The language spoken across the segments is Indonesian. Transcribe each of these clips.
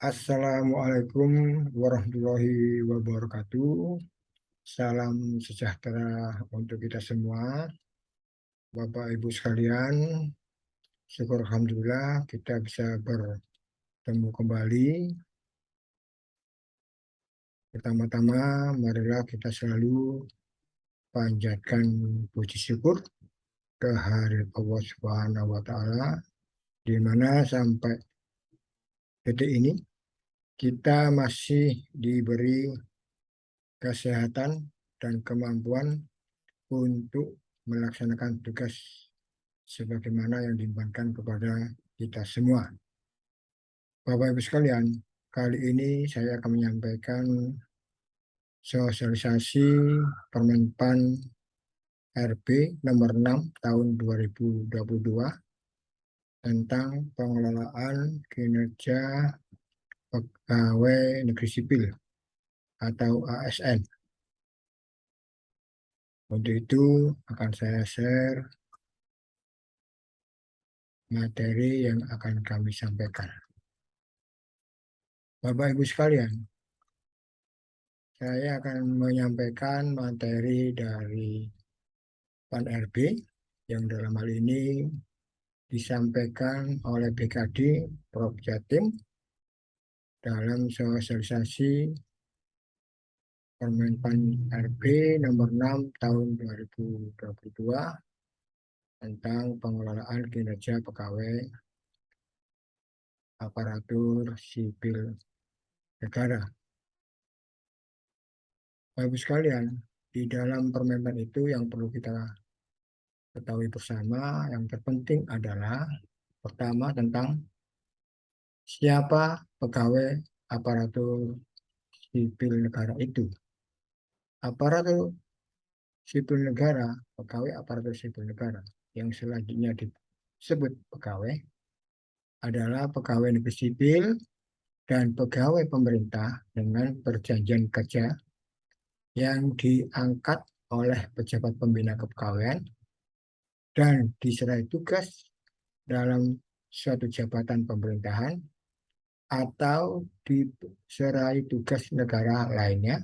Assalamualaikum warahmatullahi wabarakatuh. Salam sejahtera untuk kita semua, Bapak Ibu sekalian. Syukur Alhamdulillah kita bisa bertemu kembali. Pertama-tama, marilah kita selalu panjatkan puji syukur kehadirat Allah Subhanahu wa Ta'ala, di mana sampai detik ini kita masih diberi kesehatan dan kemampuan untuk melaksanakan tugas sebagaimana yang dibebankan kepada kita semua. Bapak Ibu sekalian, kali ini saya akan menyampaikan sosialisasi Permenpan RB nomor 6 tahun 2022 tentang pengelolaan kinerja pegawai negeri sipil atau ASN. Untuk itu akan saya share materi yang akan kami sampaikan. Bapak Ibu sekalian, saya akan menyampaikan materi dari Pan RB yang dalam hal ini disampaikan oleh BKD Prof. Jatim dalam sosialisasi Permenpan RB nomor 6 tahun 2022 tentang pengelolaan kinerja pegawai aparatur sipil negara. Bapak sekalian, di dalam Permenpan itu yang perlu kita ketahui bersama, yang terpenting adalah pertama tentang siapa pegawai aparatur sipil negara itu. Aparatur sipil negara, pegawai aparatur sipil negara yang selanjutnya disebut pegawai adalah pegawai negeri sipil dan pegawai pemerintah dengan perjanjian kerja yang diangkat oleh pejabat pembina kepegawaian dan diserai tugas dalam suatu jabatan pemerintahan atau diserai tugas negara lainnya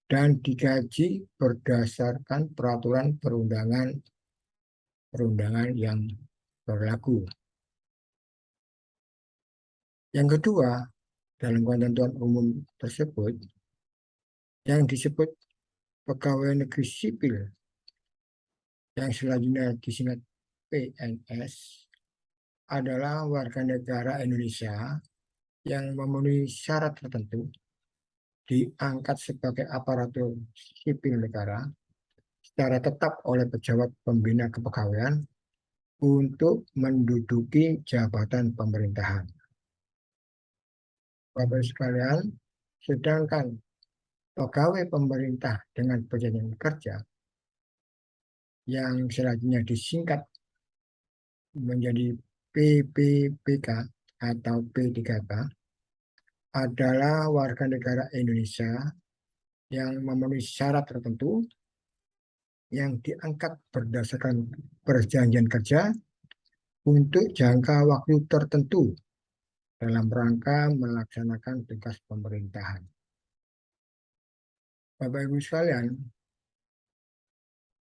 dan digaji berdasarkan peraturan perundangan yang berlaku. Yang kedua, dalam ketentuan umum tersebut, yang disebut pegawai negeri sipil yang selanjutnya disingkat PNS adalah warga negara Indonesia yang memenuhi syarat tertentu diangkat sebagai aparatur sipil negara secara tetap oleh pejabat pembina kepegawaian untuk menduduki jabatan pemerintahan. Bapak sekalian, sedangkan pegawai pemerintah dengan perjanjian kerja yang selanjutnya disingkat menjadi PPPK atau P3K adalah warga negara Indonesia yang memenuhi syarat tertentu yang diangkat berdasarkan perjanjian kerja untuk jangka waktu tertentu dalam rangka melaksanakan tugas pemerintahan. Bapak Ibu sekalian,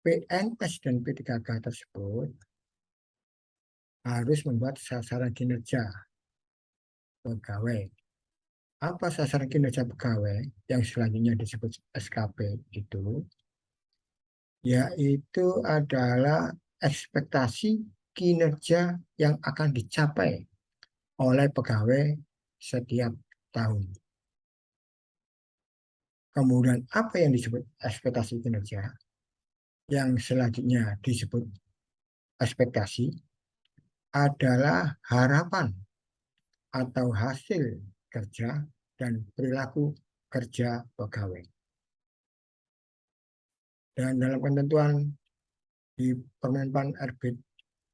PNS dan P3K tersebut harus membuat sasaran kinerja pegawai. Apa sasaran kinerja pegawai yang selanjutnya disebut SKP itu? Yaitu adalah ekspektasi kinerja yang akan dicapai oleh pegawai setiap tahun. Kemudian apa yang disebut ekspektasi kinerja? Yang selanjutnya disebut ekspektasi adalah harapan atau hasil kerja dan perilaku kerja pegawai. Dan dalam ketentuan di Permenpan RB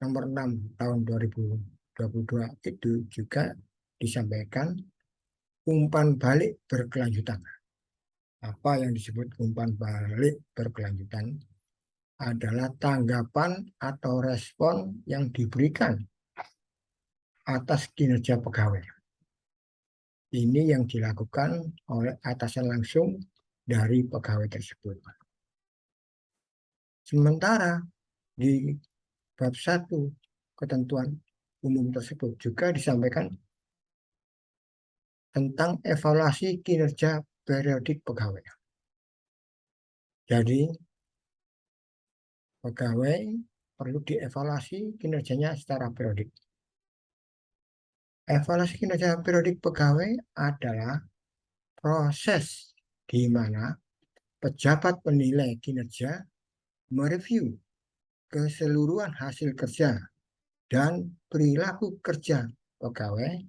nomor 6 tahun 2022 itu juga disampaikan umpan balik berkelanjutan. Apa yang disebut umpan balik berkelanjutan adalah tanggapan atau respon yang diberikan atas kinerja pegawai. Ini yang dilakukan oleh atasan langsung dari pegawai tersebut. Sementara di bab 1 ketentuan umum tersebut juga disampaikan tentang evaluasi kinerja periodik pegawai. Jadi pegawai perlu dievaluasi kinerjanya secara periodik. Evaluasi kinerja periodik pegawai adalah proses di mana pejabat penilai kinerja mereview keseluruhan hasil kerja dan perilaku kerja pegawai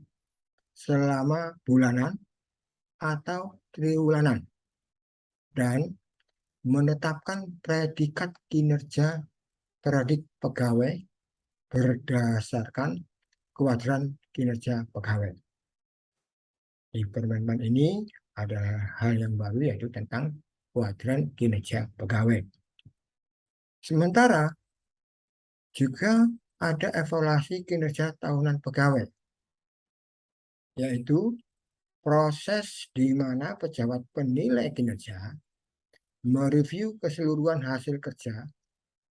selama bulanan atau triwulan dan menetapkan predikat kinerja periodik pegawai berdasarkan kuadran kinerja pegawai. Di permen ini ada hal yang baru yaitu tentang kuadran kinerja pegawai. Sementara juga ada evaluasi kinerja tahunan pegawai, yaitu proses di mana pejabat penilai kinerja mereview keseluruhan hasil kerja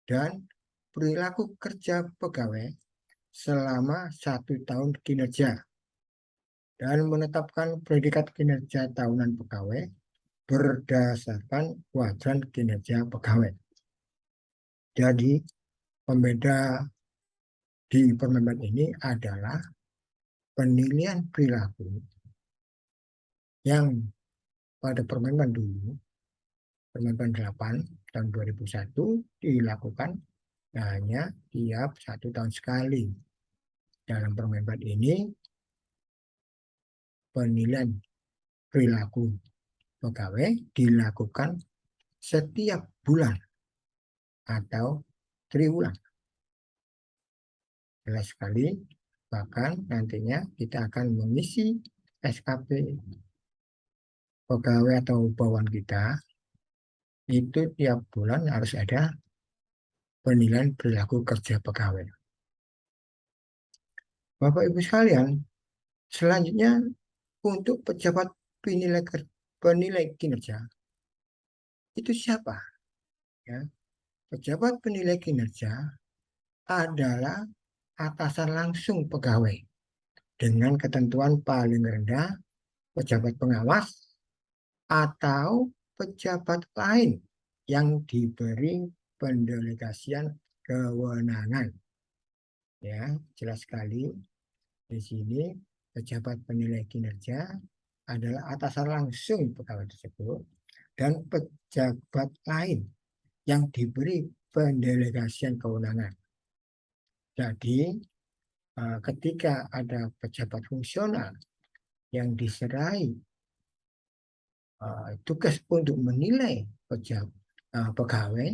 dan perilaku kerja pegawai selama 1 tahun kinerja dan menetapkan predikat kinerja tahunan pegawai berdasarkan kuadran kinerja pegawai. Jadi pembeda di permen ini adalah penilaian perilaku yang pada permen dulu, permen 8 tahun 2001 dilakukan hanya tiap 1 tahun sekali. Dalam permen ini penilaian perilaku pegawai dilakukan setiap bulan atau triwulan. Jelas sekali, bahkan nantinya kita akan mengisi SKP pegawai atau bawahan kita, itu tiap bulan harus ada penilaian perilaku kerja pegawai. Bapak Ibu sekalian, selanjutnya untuk pejabat penilai kinerja, itu siapa? Ya, pejabat penilai kinerja adalah atasan langsung pegawai dengan ketentuan paling rendah pejabat pengawas atau pejabat lain yang diberi pendelegasian kewenangan. Ya, jelas sekali di sini pejabat penilai kinerja adalah atasan langsung pegawai tersebut dan pejabat lain yang diberi pendelegasian kewenangan. Jadi ketika ada pejabat fungsional yang diserai tugas untuk menilai pegawai,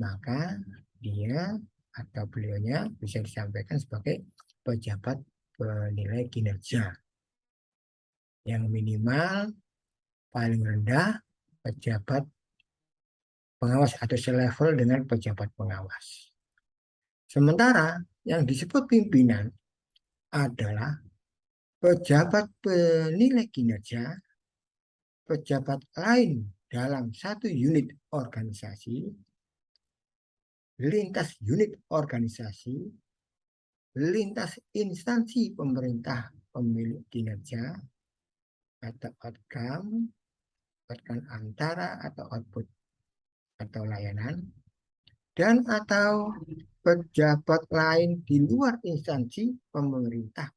maka dia atau beliaunya bisa disampaikan sebagai pejabat penilai kinerja. Yang minimal paling rendah pejabat pengawas atau selevel dengan pejabat pengawas. Sementara yang disebut pimpinan adalah pejabat penilai kinerja, pejabat lain dalam satu unit organisasi, lintas unit organisasi, lintas instansi pemerintah pemilik kinerja, atau outcome antara atau output atau layanan, dan atau pejabat lain di luar instansi pemerintah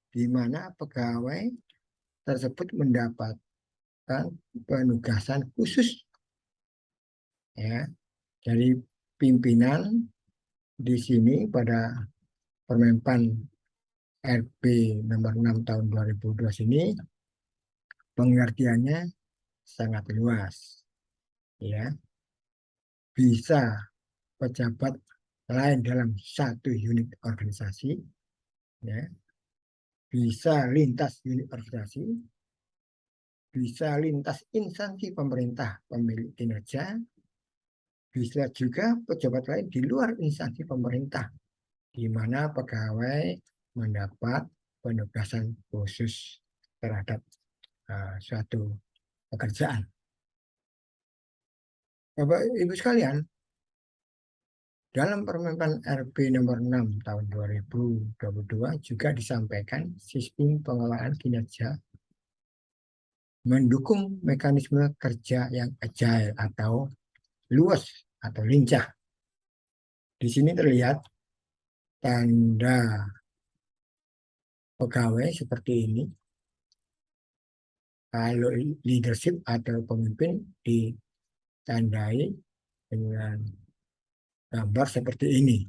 di mana pegawai tersebut mendapatkan penugasan khusus, ya. Dari pimpinan di sini pada Permenpan RP nomor 6 tahun 2002 ini pengertiannya sangat luas, ya. Bisa pejabat lain dalam satu unit organisasi, ya. Bisa lintas unit organisasi, bisa lintas instansi pemerintah pemilik kinerja, bisa juga pejabat lain di luar instansi pemerintah, di mana pegawai mendapat penugasan khusus terhadap suatu pekerjaan. Bapak Ibu sekalian, dalam Permen RB nomor 6 tahun 2022 juga disampaikan sistem pengelolaan kinerja mendukung mekanisme kerja yang agile atau luas atau lincah. Di sini terlihat tanda pegawai seperti ini. Kalau leadership atau pemimpin ditandai dengan gambar seperti ini.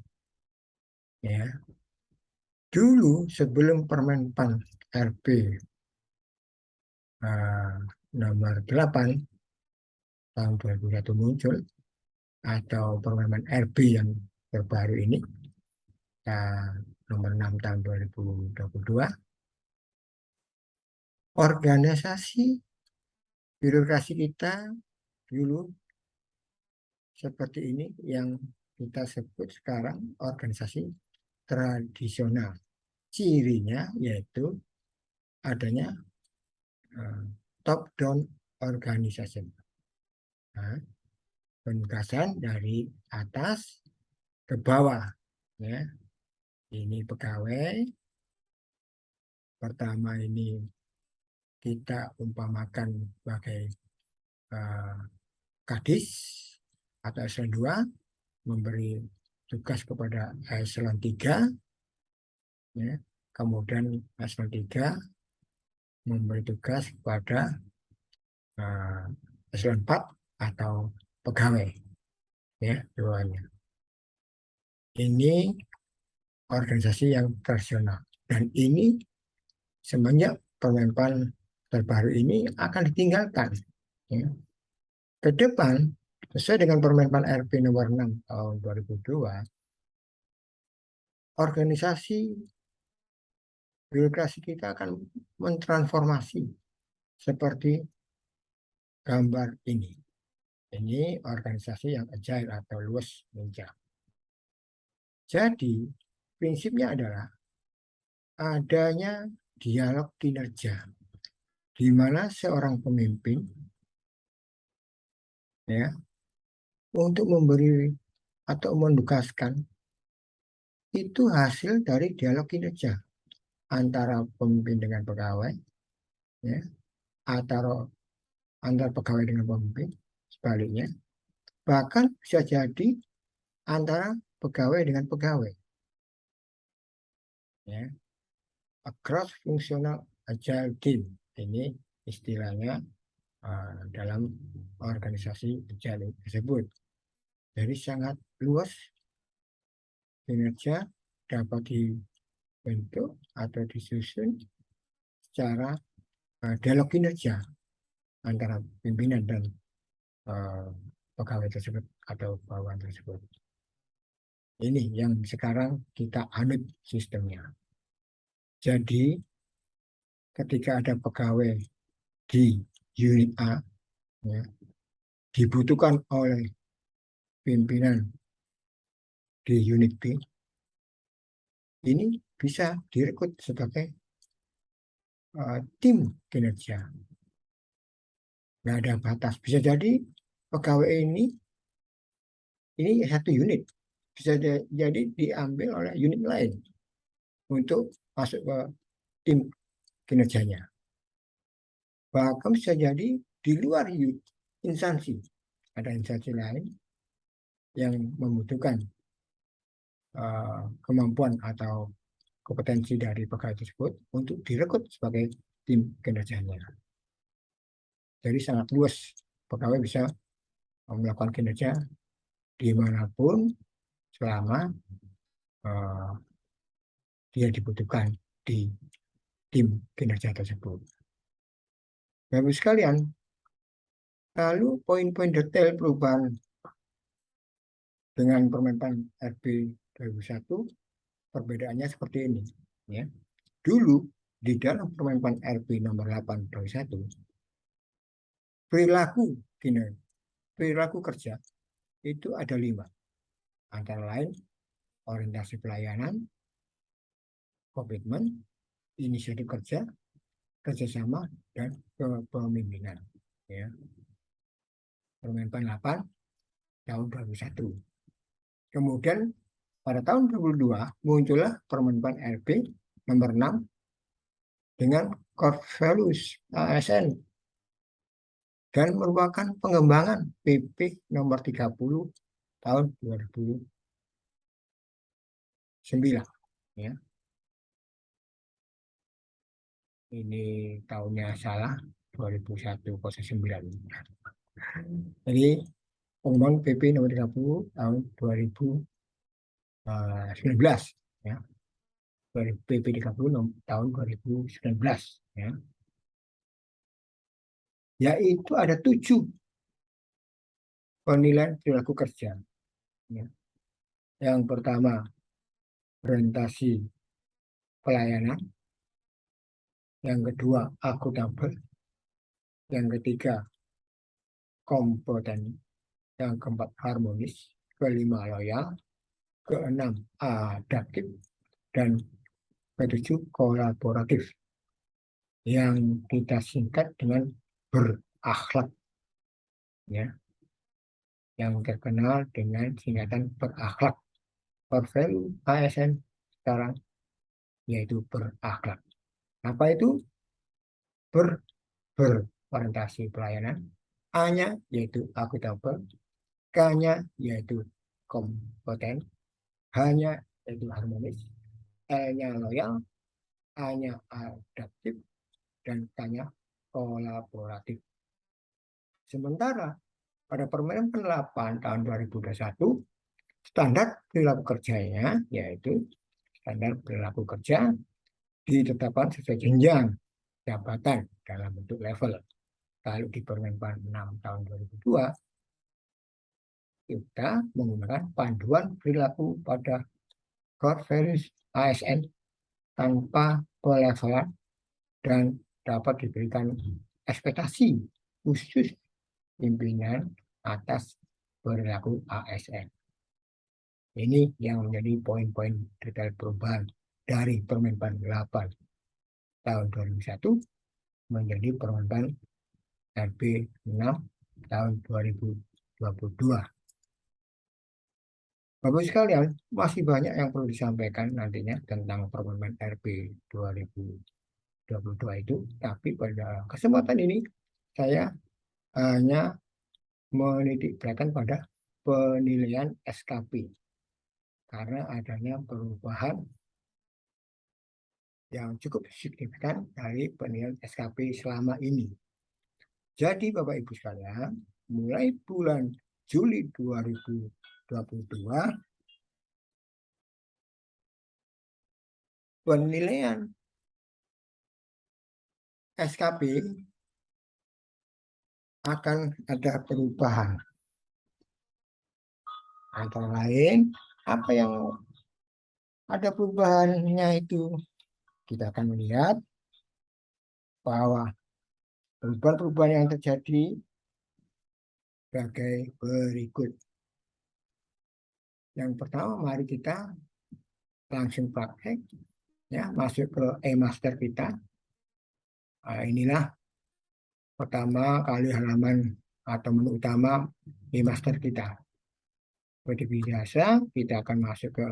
Ya. Dulu sebelum Permen PAN RB nomor 8 tahun 2001 muncul, atau Permen RB yang terbaru ini, nomor 6 tahun 2022, organisasi birokrasi kita dulu seperti ini yang kita sebut sekarang organisasi tradisional. Cirinya yaitu adanya top down organization. Nah, penugasan dari atas ke bawah. Ya. Ini pegawai. Pertama ini kita umpamakan sebagai Kadis atau eselon 2 memberi tugas kepada eselon 3. Ya. Kemudian eselon 3 memberi tugas kepada eselon 4 atau pegawai. Ya, bawahnya. Ini organisasi yang tradisional. Dan ini semenjak Permen PAN terbaru ini akan ditinggalkan. Ya. Ke depan, sesuai dengan Permen PAN RB nomor 6 tahun 2002, organisasi birokrasi kita akan mentransformasi seperti gambar ini. Ini organisasi yang agile atau luas lincah. Jadi, prinsipnya adalah adanya dialog kinerja, di mana seorang pemimpin ya untuk memberi atau mendugaskan itu hasil dari dialog kinerja antara pemimpin dengan pegawai, ya, atau antar pegawai dengan pemimpin, sebaliknya, bahkan bisa jadi antara pegawai dengan pegawai, ya, a cross functional agile team, ini istilahnya dalam organisasi agile tersebut. Jadi sangat luas kinerja dapat dibentuk atau disusun secara dialog kinerja antara pimpinan dan pegawai tersebut atau bawahan tersebut. Ini yang sekarang kita anut sistemnya. Jadi ketika ada pegawai di unit A, ya, dibutuhkan oleh pimpinan di unit B, ini bisa direkrut sebagai tim kinerja. Nggak ada batas. Bisa jadi pegawai ini satu unit, bisa jadi diambil oleh unit lain untuk masuk ke tim kinerjanya. Bahkan bisa jadi di luar instansi, ada instansi lain yang membutuhkan kemampuan atau kompetensi dari pegawai tersebut untuk direkrut sebagai tim kinerjanya. Jadi sangat luas, pegawai bisa melakukan kinerja dimanapun selama dia dibutuhkan di tim kinerja tersebut. Bapak sekalian, lalu poin-poin detail perubahan dengan Permen PAN RB 2001, perbedaannya seperti ini. Ya. Dulu di dalam Permen PAN RB nomor 8 2001, perilaku kerja itu ada 5, antara lain orientasi pelayanan, komitmen, inisiatif kerja, kerjasama dan kepemimpinan. Ya, Permenpan 8 tahun 2001. Kemudian pada tahun 2002 muncullah Permenpan RB nomor 6 dengan core values ASN dan merupakan pengembangan PP nomor 30 tahun 2009. Ya. Ini tahunnya salah, 2001-09. Jadi pengembangan PP nomor 30 tahun 2019. Ya. PP 30 tahun 2019. Ya. Yaitu ada 7 penilaian perilaku kerja. Ya. Yang pertama, orientasi pelayanan. Yang kedua, akuntabel. Yang ketiga, kompeten. Yang keempat, harmonis. Kelima, loyal. Keenam, adaptif. Dan ketujuh, kolaboratif. Yang kita singkat dengan berakhlak. Ya. Yang terkenal dengan singkatan berakhlak. Core value ASN sekarang yaitu berakhlak. Apa itu? Berorientasi pelayanan. A-nya yaitu akuntabel, K-nya yaitu kompeten, H-nya yaitu harmonis, L-nya loyal, A-nya adaptif, dan K-nya kolaboratif. Sementara pada Permen 8 tahun 2021, standar perilaku kerjanya yaitu standar perilaku kerja ditetapkan sesuai jenjang jabatan dalam bentuk level. Kalau di Permenpan 6 tahun 2002, kita menggunakan panduan perilaku pada core values ASN tanpa pelevelan dan dapat diberikan ekspektasi khusus pimpinan atas perilaku ASN. Ini yang menjadi poin-poin detail perubahan dari Permenpan 8 tahun 2001 menjadi Permenpan RB 6 tahun 2022. Bapak sekalian, masih banyak yang perlu disampaikan nantinya tentang Permen RB 2022 itu, tapi pada kesempatan ini saya hanya menitik beratkan pada penilaian SKP karena adanya perubahan yang cukup signifikan dari penilaian SKP selama ini. Jadi Bapak Ibu sekalian, mulai bulan Juli 2022, penilaian SKP akan ada perubahan. Antara lain, apa yang ada perubahannya itu kita akan melihat bahwa perubahan-perubahan yang terjadi sebagai berikut. Yang pertama, mari kita langsung praktek, ya, masuk ke e-master kita. Nah, inilah pertama kali halaman atau menu utama e-master kita. Seperti biasa, kita akan masuk ke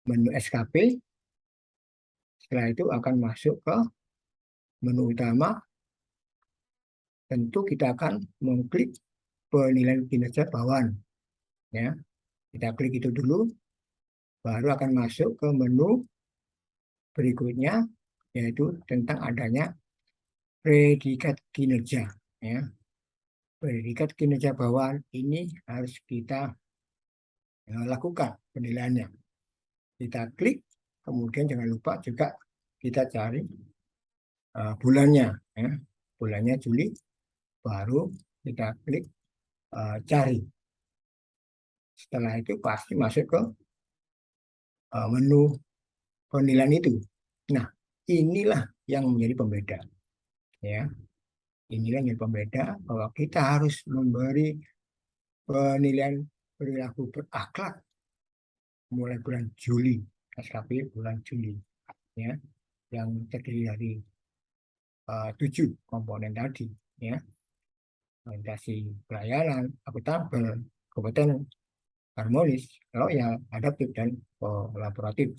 menu SKP. Setelah itu akan masuk ke menu utama. Tentu kita akan mengklik penilaian kinerja bawahan. Ya, kita klik itu dulu, baru akan masuk ke menu berikutnya, yaitu tentang adanya predikat kinerja. Ya, predikat kinerja bawahan ini harus kita lakukan penilaiannya. Kita klik, kemudian jangan lupa juga kita cari bulannya. Ya. Bulannya Juli, baru kita klik cari. Setelah itu pasti masuk ke menu penilaian itu. Nah, inilah yang menjadi pembeda. Ya, inilah yang menjadi pembeda bahwa kita harus memberi penilaian perilaku berakhlak mulai bulan Juli, SKP bulan Juli, ya, yang terdiri dari tujuh komponen tadi, ya, orientasi pelayanan, akuntabel, kompeten, harmonis, loyal, adaptif, dan kolaboratif.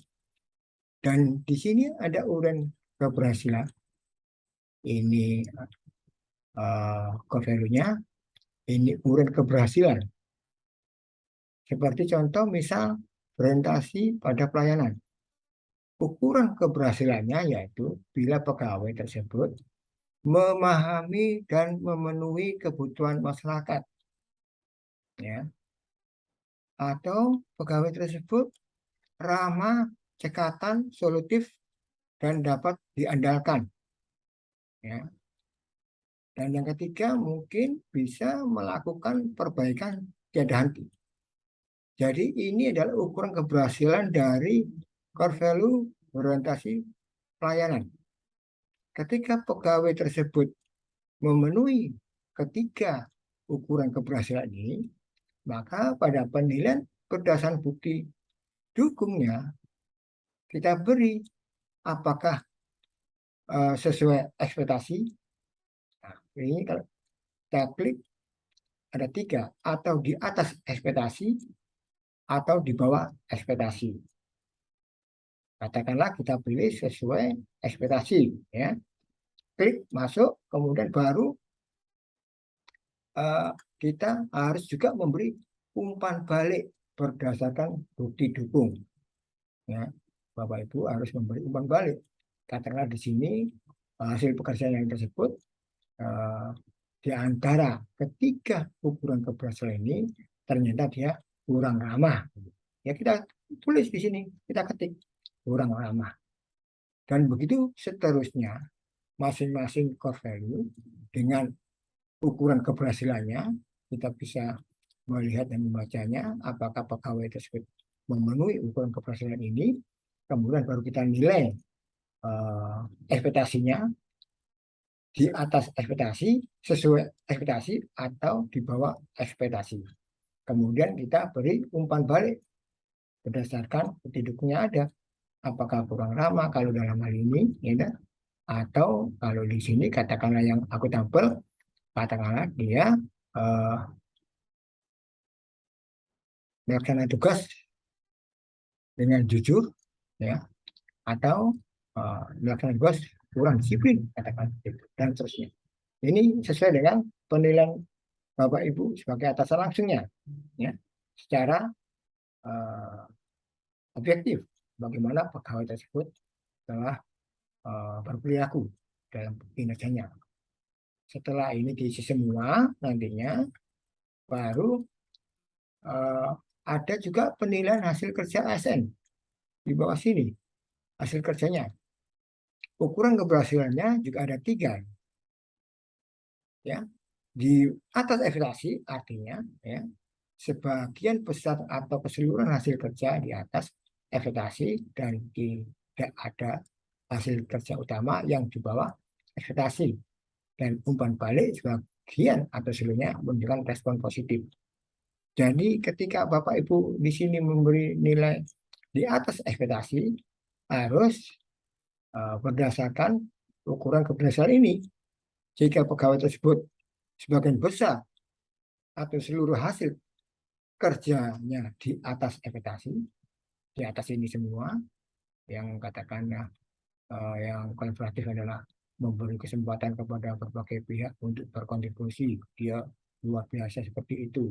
Dan di sini ada urutan keberhasilan. Ini core value-nya, ini urutan keberhasilan. Seperti contoh misal orientasi pada pelayanan. Ukuran keberhasilannya yaitu bila pegawai tersebut memahami dan memenuhi kebutuhan masyarakat, ya, atau pegawai tersebut ramah, cekatan, solutif, dan dapat diandalkan, ya. Dan yang ketiga mungkin bisa melakukan perbaikan tiada henti. Jadi ini adalah ukuran keberhasilan dari core value orientasi pelayanan. Ketika pegawai tersebut memenuhi ketiga ukuran keberhasilan ini, maka pada penilaian berdasarkan bukti dukungnya kita beri apakah sesuai ekspektasi. Nah, ini kalau kita klik ada tiga, atau di atas ekspektasi atau di bawah ekspektasi. Katakanlah kita pilih sesuai ekspektasi, ya. Klik masuk, kemudian baru kita harus juga memberi umpan balik berdasarkan bukti dukung, ya. Bapak Ibu harus memberi umpan balik. Katakanlah di sini hasil pekerjaan yang tersebut di antara ketiga ukuran keberhasilan ini ternyata dia kurang ramah. Ya kita tulis di sini, kita ketik kurang ramah. Dan begitu seterusnya, masing-masing core value dengan ukuran keberhasilannya, kita bisa melihat dan membacanya apakah pegawai tersebut memenuhi ukuran keberhasilan ini, kemudian baru kita nilai ekspektasinya di atas ekspektasi, sesuai ekspektasi, atau di bawah ekspektasi. Kemudian kita beri umpan balik berdasarkan penduduknya ada. Apakah kurang ramah kalau dalam hal ini, ya, atau kalau di sini katakanlah yang aku tampil, katakanlah dia melaksanakan tugas dengan jujur, ya, atau melaksanakan tugas kurang disiplin, katakan, dan seterusnya. Ini sesuai dengan penilaian Bapak Ibu sebagai atasan langsungnya, ya, secara objektif bagaimana pegawai tersebut telah berperilaku dalam kinerjanya. Setelah ini diisi semua, nantinya baru ada juga penilaian hasil kerja ASN di bawah sini, hasil kerjanya. Ukuran keberhasilannya juga ada tiga, ya. Di atas ekspektasi artinya, ya, sebagian besar atau keseluruhan hasil kerja di atas ekspektasi dan tidak ada hasil kerja utama yang di bawah ekspektasi, dan umpan balik sebagian atau seluruhnya menunjukkan respon positif. Jadi ketika Bapak Ibu di sini memberi nilai di atas ekspektasi, harus berdasarkan ukuran keberhasilan ini. Jika pegawai tersebut sebagian besar atau seluruh hasil kerjanya di atas ekspektasi, di atas ini semua, yang katakannya yang kolaboratif adalah memberi kesempatan kepada berbagai pihak untuk berkontribusi. Dia luar biasa seperti itu,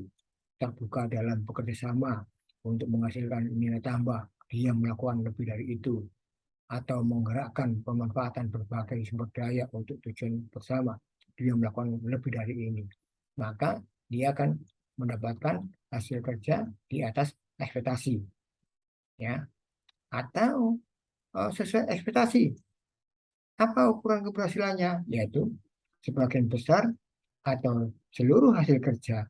terbuka dalam bekerja sama untuk menghasilkan nilai tambah. Dia melakukan lebih dari itu, atau menggerakkan pemanfaatan berbagai sumber daya untuk tujuan bersama. Dia melakukan lebih dari ini. Maka dia akan mendapatkan hasil kerja di atas ekspektasi, ya, atau sesuai ekspektasi. Apa ukuran keberhasilannya? Yaitu sebagian besar atau seluruh hasil kerja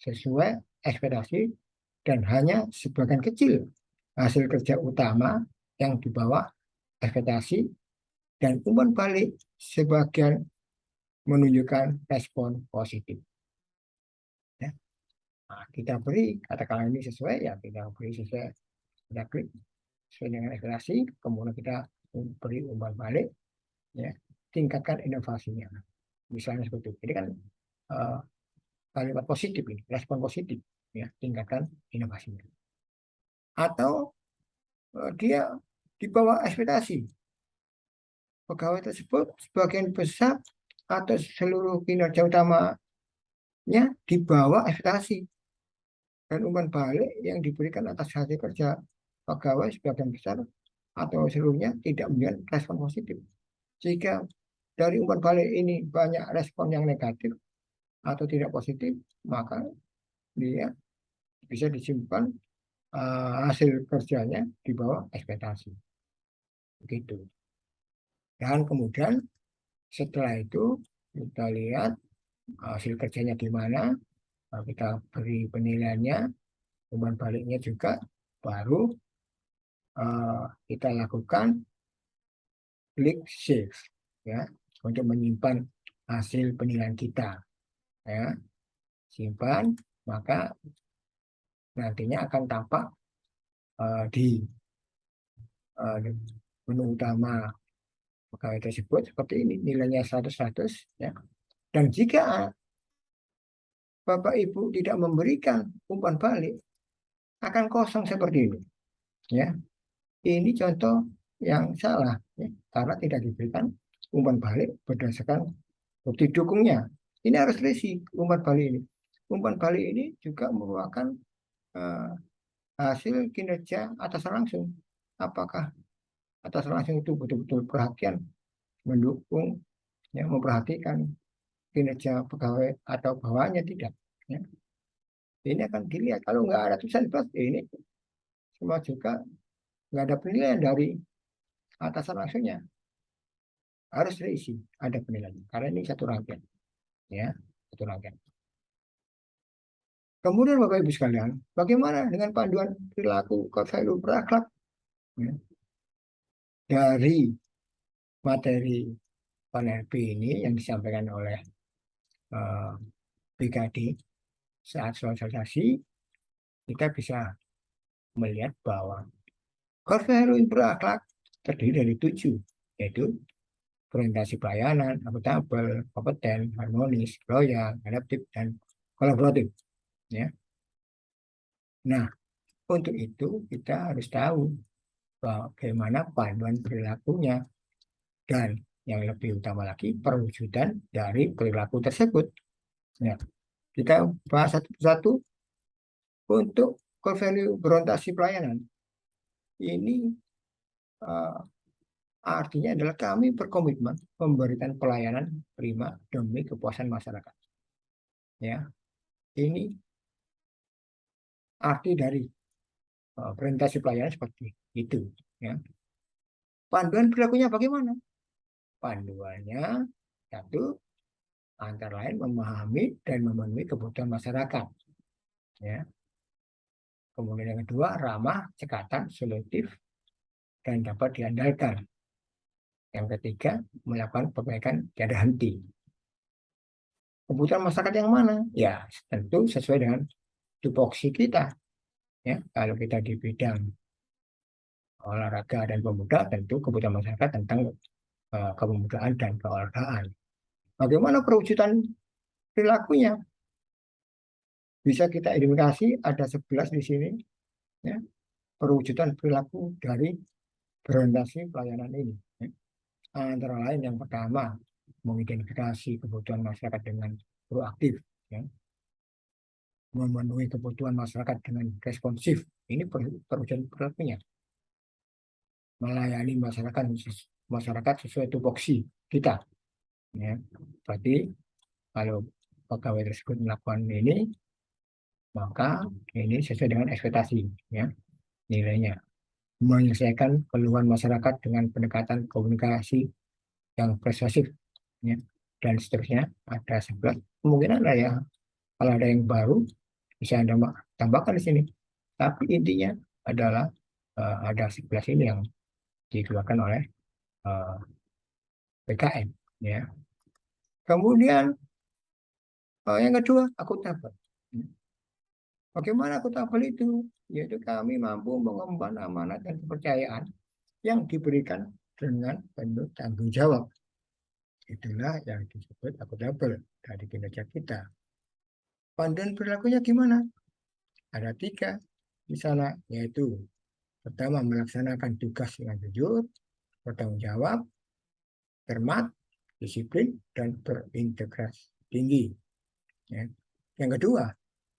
sesuai ekspektasi, dan hanya sebagian kecil hasil kerja utama yang di bawah ekspektasi, dan umpan balik sebagian menunjukkan respon positif, ya. Nah, kita beri katakanlah ini sesuai, ya kita beri sesuai, kita klik sesuai dengan ekspektasi, kemudian kita beri umpan balik, ya. tingkatkan inovasinya. Misalnya seperti itu. Jadi kan eh, kalimat positif ini, respon positif, ya, tingkatkan inovasinya. Atau dia di bawah ekspektasi. Pegawai tersebut sebagian besar atau seluruh kinerja utamanya di bawah ekspektasi dan umpan balik yang diberikan atas hasil kerja pegawai sebagian besar atau seluruhnya tidak memberikan respon positif. Jika dari umpan balik ini banyak respon yang negatif atau tidak positif, maka dia bisa disimpan hasil kerjanya di bawah ekspektasi. Begitu. Dan kemudian setelah itu kita lihat hasil kerjanya di mana, kita beri penilaiannya, umpan baliknya juga, baru kita lakukan klik save, ya, untuk menyimpan hasil penilaian kita, ya, simpan, maka nantinya akan tampak di menu utama pegawai tersebut seperti ini, nilainya 100-100, ya. Dan jika Bapak Ibu tidak memberikan umpan balik, akan kosong seperti ini, ya. Ini contoh yang salah, ya, karena tidak diberikan umpan balik berdasarkan bukti dukungnya. Ini harus terisi umpan balik ini. Umpan balik ini juga merupakan uh, hasil kinerja atasan langsung. Apakah atasan langsung itu betul-betul perhatian, mendukung, ya, memperhatikan kinerja pegawai atau bawahannya, tidak, ya. Ini akan dilihat. Kalau nggak ada tulisan plus ini semua juga nggak ada penilaian dari atasan langsungnya, harus terisi ada penilaian karena ini satu rangkaian, ya, satu rangkaian. Kemudian Bapak Ibu sekalian, bagaimana dengan panduan perilaku core value berakhlak, ya? Dari materi PANRB ini yang disampaikan oleh BKD saat sosialisasi, kita bisa melihat bahwa core value berakhlak terdiri dari 7, yaitu orientasi pelayanan, akuntabel, kompeten, harmonis, loyal, adaptif, dan kolaboratif, ya. Nah, untuk itu kita harus tahu bagaimana panduan perilakunya dan yang lebih utama lagi perwujudan dari perilaku tersebut. Ya, kita bahas satu persatu. Untuk core value berorientasi pelayanan ini uh, artinya adalah kami berkomitmen memberikan pelayanan prima demi kepuasan masyarakat. Ya, ini arti dari orientasi pelayanan seperti itu. Ya. Panduan perilakunya bagaimana? Panduannya satu, antara lain memahami dan memenuhi kebutuhan masyarakat. Ya. Kemudian yang kedua, ramah, cekatan, solutif, dan dapat diandalkan. Yang ketiga, melakukan perbaikan tiada henti. Kebutuhan masyarakat yang mana? Ya, tentu sesuai dengan tupoksi kita. Ya, kalau kita di bidang olahraga dan pemuda, tentu kebutuhan masyarakat tentang kepemudaan dan keolahragaan. Bagaimana perwujudan perilakunya? Bisa kita identifikasi ada 11 di sini, ya, perwujudan perilaku dari berorientasi pelayanan ini, ya. Antara lain yang pertama, mengidentifikasi kebutuhan masyarakat dengan proaktif, ya. Memenuhi kebutuhan masyarakat dengan responsif. Ini perwujudan perilakunya. Melayani masyarakat sesuai tupoksi kita, ya. Berarti kalau pegawai tersebut melakukan ini, maka ini sesuai dengan ekspektasi, ya, nilainya. Menyelesaikan keluhan masyarakat dengan pendekatan komunikasi yang persuasif, ya, dan seterusnya. Ada 11. Kemungkinan ada ya, kalau ada yang baru bisa Anda tambahkan di sini. Tapi intinya adalah ada 11 ini yang dikeluarkan oleh PKM, ya. Kemudian yang kedua, akuntabel. Bagaimana akuntabel itu? Yaitu kami mampu mengemban amanat dan kepercayaan yang diberikan dengan penuh tanggung jawab. Itulah yang disebut akuntabel dari kinerja kita. Panduan perilakunya gimana? Ada 3 di sana, yaitu pertama melaksanakan tugas dengan jujur, bertanggung jawab, cermat, disiplin, dan berintegritas tinggi. Ya. Yang kedua,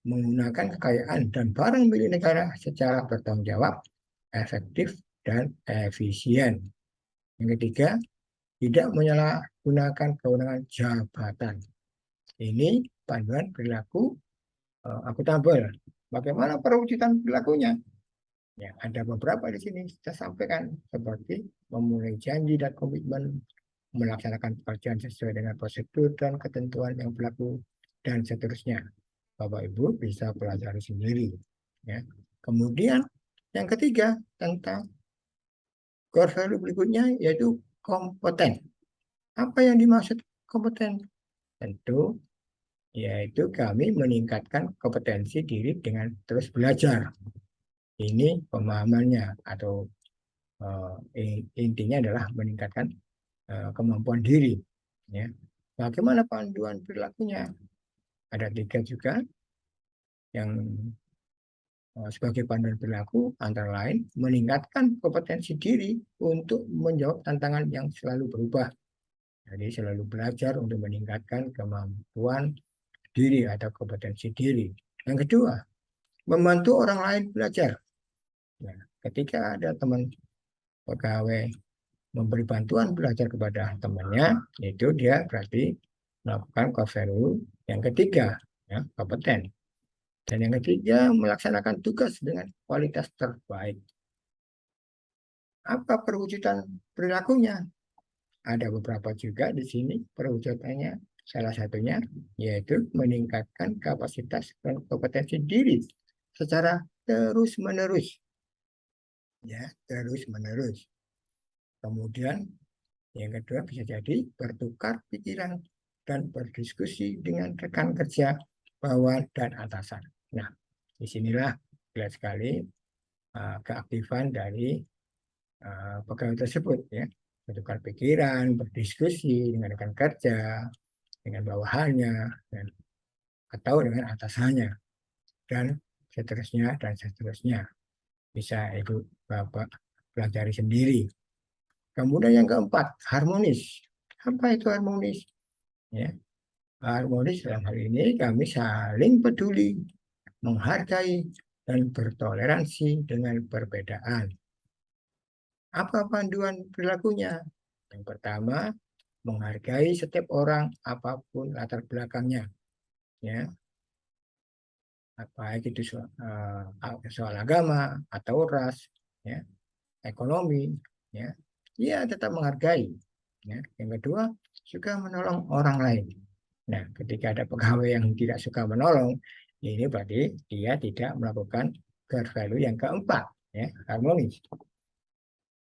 menggunakan kekayaan dan barang milik negara secara bertanggung jawab, efektif, dan efisien. Yang ketiga, tidak menyalahgunakan kewenangan jabatan. Ini panduan perilaku akuntabel. Bagaimana perwujudan perilakunya? Ya, ada beberapa di sini kita sampaikan seperti memulai janji dan komitmen, melaksanakan pekerjaan sesuai dengan prosedur dan ketentuan yang berlaku, dan seterusnya. Bapak Ibu bisa pelajari sendiri. Ya. Kemudian yang ketiga tentang core value berikutnya yaitu kompeten. Apa yang dimaksud kompeten? Tentu yaitu kami meningkatkan kompetensi diri dengan terus belajar. Ini pemahamannya atau intinya adalah meningkatkan kemampuan diri. Ya. Bagaimana panduan perilakunya? Ada 3 juga yang sebagai panduan perilaku, antara lain meningkatkan kompetensi diri untuk menjawab tantangan yang selalu berubah. Jadi selalu belajar untuk meningkatkan kemampuan diri atau kompetensi diri. Yang kedua, membantu orang lain belajar. Nah, ketika ada teman pegawai memberi bantuan belajar kepada temannya, itu dia berarti melakukan core value yang ketiga, ya, kompeten. Dan yang ketiga, melaksanakan tugas dengan kualitas terbaik. Apa perwujudan perilakunya? Ada beberapa juga di sini perwujudannya. Salah satunya yaitu meningkatkan kapasitas dan kompetensi diri secara terus-menerus. Ya, terus-menerus. Kemudian yang kedua bisa jadi bertukar pikiran dan berdiskusi dengan rekan kerja, bawahan, dan atasan. Nah, disinilah jelas sekali keaktifan dari pegawai tersebut, ya, bertukar pikiran, berdiskusi dengan rekan kerja, dengan bawahannya, dan, atau dengan atasannya, dan seterusnya dan seterusnya. Bisa Ibu Bapak pelajari sendiri. Kemudian yang keempat, harmonis. Apa itu harmonis? Ya, harmonis dalam hal ini kami saling peduli, menghargai, dan bertoleransi dengan perbedaan. Apa panduan perilakunya? Yang pertama, menghargai setiap orang apapun latar belakangnya, ya, baik itu soal agama atau ras, ya, ekonomi, ya, ya tetap menghargai. Ya. Yang kedua, suka menolong orang lain. Nah, ketika ada pegawai yang tidak suka menolong, ini berarti dia tidak melakukan core value yang keempat, ya, harmonis.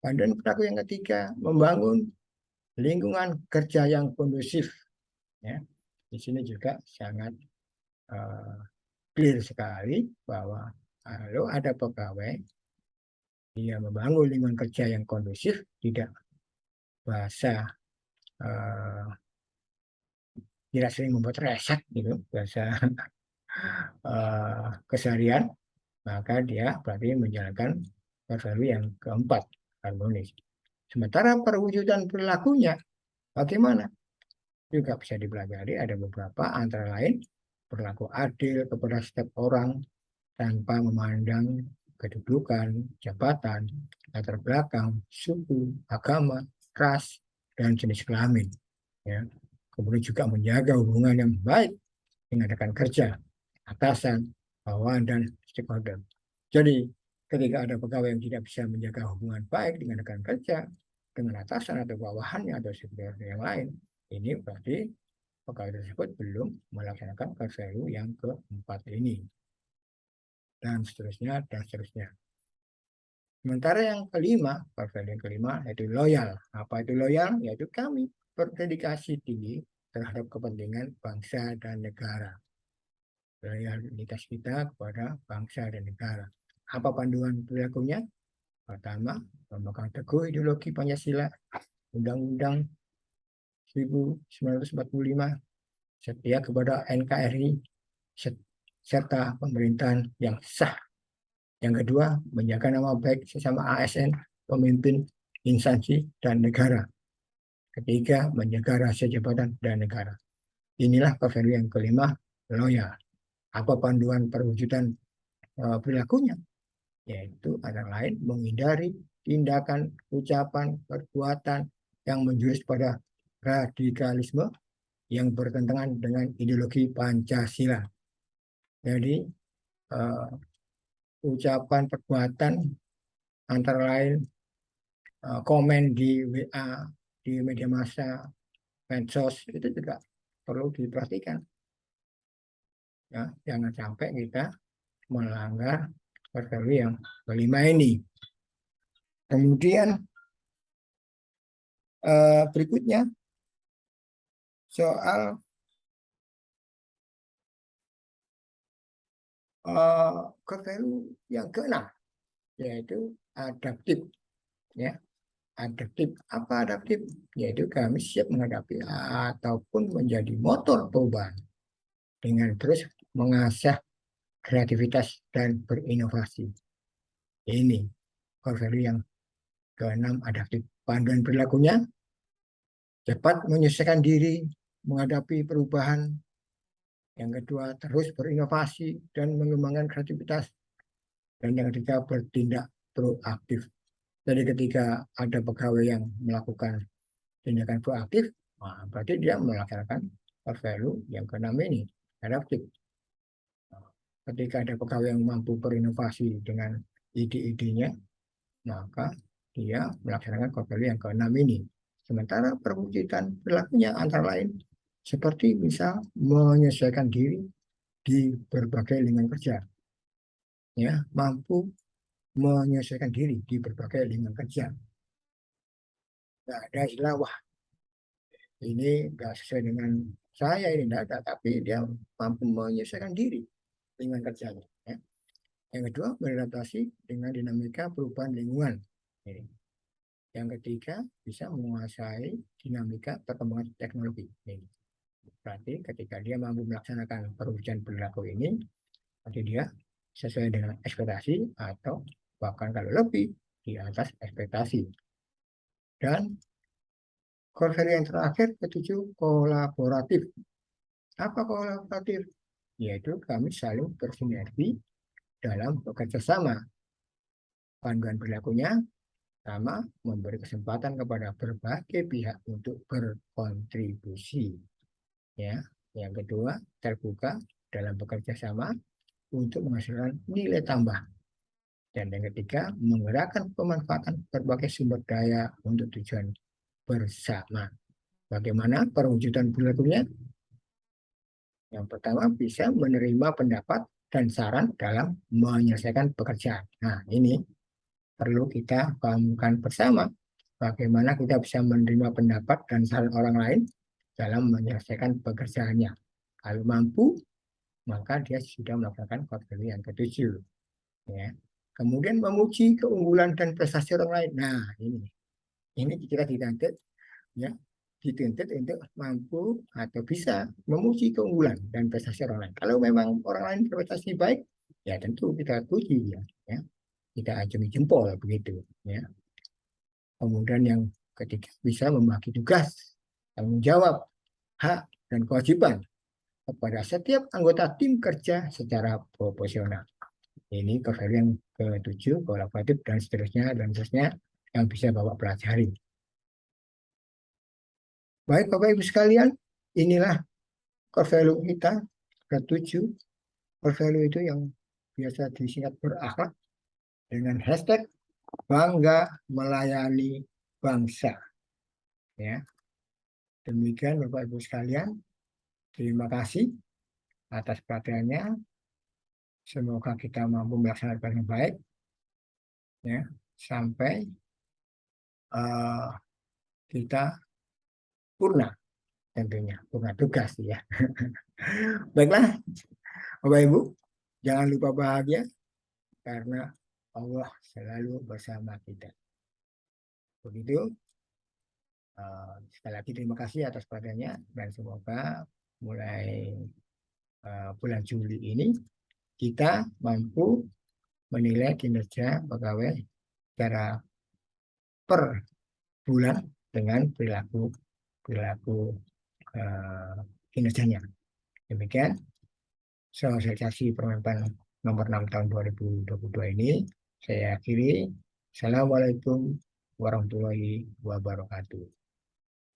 Panduan perilaku yang ketiga, membangun lingkungan kerja yang kondusif. Ya. Di sini juga sangat clear sekali bahwa kalau ada pegawai dia membangun lingkungan kerja yang kondusif, tidak bahasa tidak sering membuat resek gitu, bahasa keseharian, maka dia berarti menjalankan value yang keempat, harmonis. Sementara perwujudan perilakunya bagaimana? Juga bisa dipelajari, ada beberapa, antara lain berlaku adil kepada setiap orang tanpa memandang kedudukan, jabatan, latar belakang, suku, agama, ras, dan jenis kelamin. Ya. Kemudian juga menjaga hubungan yang baik dengan rekan kerja, atasan, bawahan, dan stakeholder. Jadi, ketika ada pegawai yang tidak bisa menjaga hubungan baik dengan rekan kerja, dengan atasan atau bawahannya atau stakeholder yang lain, ini berarti pegawai tersebut belum melaksanakan core value yang keempat ini. Dan seterusnya, dan seterusnya. Sementara yang kelima, core value yang kelima, yaitu loyal. Apa itu loyal? Yaitu kami berdedikasi tinggi terhadap kepentingan bangsa dan negara. Loyalitas kita kepada bangsa dan negara. Apa panduan perilakunya? Pertama, memegang teguh ideologi Pancasila, Undang-Undang 1945, setia kepada NKRI serta pemerintahan yang sah. Yang kedua, menjaga nama baik sesama ASN, pemimpin, instansi, dan negara. Ketiga, menjaga rahasia jabatan dan negara. Inilah core value yang kelima, loyal. Apa panduan perwujudan perilakunya? Yaitu antara lain menghindari tindakan, ucapan, perbuatan yang menjurus pada radikalisme yang bertentangan dengan ideologi Pancasila. Jadi ucapan, perbuatan antara lain komen di WA, di media massa, medsos itu juga perlu diperhatikan. Ya, jangan sampai kita melanggar value yang kelima ini. Kemudian berikutnya soal core value yang keenam, yaitu adaptif. Ya, adaptif. Apa adaptif? Yaitu kami siap menghadapi ataupun menjadi motor perubahan dengan terus mengasah kreativitas dan berinovasi. Ini core value yang keenam, adaptif. Panduan perilakunya cepat menyesuaikan diri menghadapi perubahan. Yang kedua, terus berinovasi dan mengembangkan kreativitas. Dan yang ketiga, bertindak proaktif. Jadi ketika ada pegawai yang melakukan tindakan proaktif, nah, berarti dia melaksanakan core value yang keenam ini, adaptif. Ketika ada pegawai yang mampu berinovasi dengan ide-idenya, maka dia melaksanakan core value yang keenam ini. Sementara perwujudan perilakunya antara lain seperti misal menyesuaikan diri di berbagai lingkungan kerja, ya, mampu menyesuaikan diri di berbagai lingkungan kerja. Nggak ada istilah, wah ini nggak sesuai dengan saya, ini nggak ada, tapi dia mampu menyesuaikan diri lingkungan kerjanya. Ya. Yang kedua, beradaptasi dengan dinamika perubahan lingkungan. Ini. Yang ketiga, bisa menguasai dinamika perkembangan teknologi. Ini. Berarti ketika dia mampu melaksanakan perwujudan perilaku ini, berarti dia sesuai dengan ekspektasi atau bahkan kalau lebih di atas ekspektasi. Dan core value yang terakhir, ketujuh, kolaboratif. Apa kolaboratif? Yaitu kami saling bersinergi dalam bekerja sama. Panduan perilakunya sama, memberi kesempatan kepada berbagai pihak untuk berkontribusi. Ya, yang kedua, terbuka dalam bekerja sama untuk menghasilkan nilai tambah. Dan yang ketiga, menggerakkan pemanfaatan berbagai sumber daya untuk tujuan bersama. Bagaimana perwujudan perilakunya? Yang pertama, bisa menerima pendapat dan saran dalam menyelesaikan pekerjaan. Nah, ini perlu kita pahamkan bersama. Bagaimana kita bisa menerima pendapat dan saran orang lain dalam menyelesaikan pekerjaannya. Kalau mampu, maka dia sudah melakukan core value yang ketujuh. Ya. Kemudian memuji keunggulan dan prestasi orang lain. Nah, ini kita dituntut, ya, dituntut untuk mampu atau bisa memuji keunggulan dan prestasi orang lain. Kalau memang orang lain berprestasi baik, ya tentu kita puji, ya. Kita acungi jempol begitu, ya. Kemudian yang ketiga, bisa membagi tugas, tanggung jawab, hak dan kewajiban kepada setiap anggota tim kerja secara proporsional. Ini core value yang ketujuh, kolaboratif dan seterusnya yang bisa Bapak pelajari. Baik Bapak Ibu sekalian, inilah core value kita ketujuh. Core value itu yang biasa disingkat berakhlak dengan hashtag bangga melayani bangsa. Ya, demikian Bapak Ibu sekalian. Terima kasih atas perhatiannya. Semoga kita mampu melaksanakan yang baik. Ya, sampai kita purna, tentunya purna tugas, ya. Baiklah, Bapak Ibu, jangan lupa bahagia karena Allah selalu bersama kita. Begitu. Sekali lagi terima kasih atas perhatiannya dan semoga mulai bulan Juli ini kita mampu menilai kinerja pegawai secara per bulan dengan perilaku perilaku eh, kinerjanya. Demikian sosialisasi Permenpan nomor 6 tahun 2022 ini saya akhiri. Assalamualaikum warahmatullahi wabarakatuh.